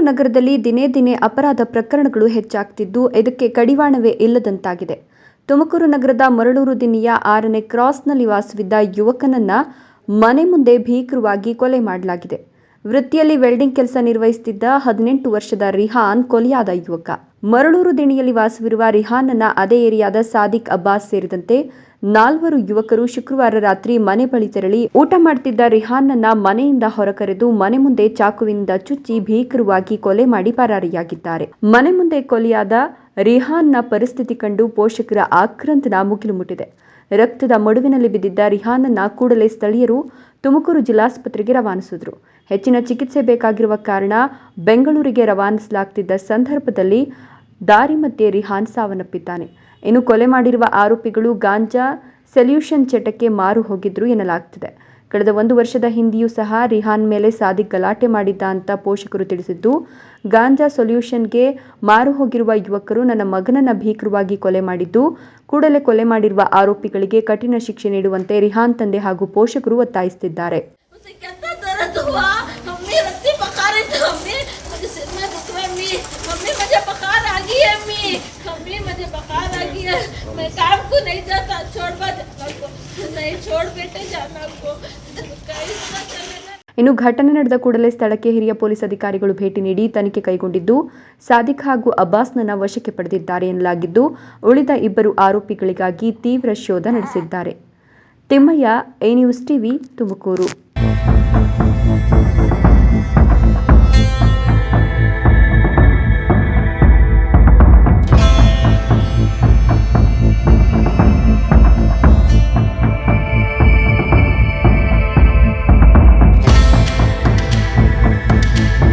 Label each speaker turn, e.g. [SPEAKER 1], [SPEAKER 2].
[SPEAKER 1] ನಗರದಲ್ಲಿ ದಿನೇ ದಿನೇ ಅಪರಾಧ ಪ್ರಕರಣಗಳು ಹೆಚ್ಚಾಗ್ತಿದ್ದು ಇದಕ್ಕೆ ಕಡಿವಾಣವೇ ಇಲ್ಲದಂತಾಗಿದೆ. ತುಮಕೂರು ನಗರದ ಮರಳೂರು ದಿನಿಯ 6ನೇ ಕ್ರಾಸ್ನಲ್ಲಿ ವಾಸವಿದ್ದ ಯುವಕನನ್ನ ಮನೆ ಮುಂದೆ ಭೀಕರವಾಗಿ ಕೊಲೆ ಮಾಡಲಾಗಿದೆ. ವೃತ್ತಿಯಲ್ಲಿ ವೆಲ್ಡಿಂಗ್ ಕೆಲಸ ನಿರ್ವಹಿಸುತ್ತಿದ್ದ 18 ವರ್ಷದ ರಿಹಾನ್ ಕೊಲೆಯಾದ ಯುವಕ. ಮರಳೂರು ದಿಣಿಯಲ್ಲಿ ವಾಸವಿರುವ ರಿಹಾನ್ನನ್ನ ಅದೇ ಏರಿಯಾದ ಸಾದಿಕ್ ಅಬ್ಬಾಸ್ ಸೇರಿದಂತೆ 4 ಯುವಕರು ಶುಕ್ರವಾರ ರಾತ್ರಿ ಮನೆ ಬಳಿ ತೆರಳಿ ಊಟ ಮಾಡುತ್ತಿದ್ದ ರಿಹಾನ್ನನ್ನ ಮನೆಯಿಂದ ಹೊರಕರೆದು ಮನೆ ಮುಂದೆ ಚಾಕುವಿನಿಂದ ಚುಚ್ಚಿ ಭೀಕರವಾಗಿ ಕೊಲೆ ಮಾಡಿ ಪರಾರಿಯಾಗಿದ್ದಾರೆ. ಮನೆ ಮುಂದೆ ಕೊಲೆಯಾದ ರಿಹಾನ್ನ ಪರಿಸ್ಥಿತಿ ಕಂಡು ಪೋಷಕರ ಆಕ್ರಂದನ ಮುಗಿಲು ಮುಟ್ಟಿದೆ. ರಕ್ತದ ಮಡುವಿನಲ್ಲಿ ಬಿದ್ದಿದ್ದ ರಿಹಾನ್ನನ್ನ ಕೂಡಲೇ ಸ್ಥಳೀಯರು ತುಮಕೂರು ಜಿಲ್ಲಾಸ್ಪತ್ರೆಗೆ ರವಾನಿಸಿದ್ರು. ಹೆಚ್ಚಿನ ಚಿಕಿತ್ಸೆ ಬೇಕಾಗಿರುವ ಕಾರಣ ಬೆಂಗಳೂರಿಗೆ ರವಾನಿಸಲಾಗುತ್ತಿದ್ದ ಸಂದರ್ಭದಲ್ಲಿ ದಾರಿ ಮಧ್ಯೆ ರಿಹಾನ್ ಸಾವನ್ನಪ್ಪಿದ್ದಾನೆ. ಇನ್ನು ಕೊಲೆ ಮಾಡಿರುವ ಆರೋಪಿಗಳು ಗಾಂಜಾ ಸೊಲ್ಯೂಷನ್ ಚಟಕ್ಕೆ ಮಾರು ಹೋಗಿದ್ರು ಎನ್ನಲಾಗ್ತಿದೆ. ಕಳೆದ 1 ವರ್ಷದ ಹಿಂದೆಯೂ ಸಹ ರಿಹಾನ್ ಮೇಲೆ ಸಾದಿಕ್ ಗಲಾಟೆ ಮಾಡಿದ್ದ ಅಂತ ಪೋಷಕರು ತಿಳಿಸಿದ್ದು, ಗಾಂಜಾ ಸೊಲ್ಯೂಷನ್ಗೆ ಮಾರು ಹೋಗಿರುವ ಯುವಕರು ನನ್ನ ಮಗನನ್ನ ಭೀಕರವಾಗಿ ಕೊಲೆ ಮಾಡಿದ್ದು, ಕೂಡಲೇ ಕೊಲೆ ಮಾಡಿರುವ ಆರೋಪಿಗಳಿಗೆ ಕಠಿಣ ಶಿಕ್ಷೆ ನೀಡುವಂತೆ ರಿಹಾನ್ ತಂದೆ ಹಾಗೂ ಪೋಷಕರು ಒತ್ತಾಯಿಸುತ್ತಿದ್ದಾರೆ. ಇನ್ನು ಘಟನೆ ನಡೆದ ಕೂಡಲೇ ಸ್ಥಳಕ್ಕೆ ಹಿರಿಯ ಪೊಲೀಸ್ ಅಧಿಕಾರಿಗಳು ಭೇಟಿ ನೀಡಿ ತನಿಖೆ ಕೈಗೊಂಡಿದ್ದು, ಸಾದಿಕ್ ಹಾಗೂ ಅಬ್ಬಾಸ್ನನ್ನ ವಶಕ್ಕೆ ಪಡೆದಿದ್ದಾರೆ ಎನ್ನಲಾಗಿದ್ದು, ಉಳಿದ 2 ಆರೋಪಿಗಳಿಗಾಗಿ ತೀವ್ರ ಶೋಧ ನಡೆಸಿದ್ದಾರೆ. Thimmaiah, A news TV, Tumakuru.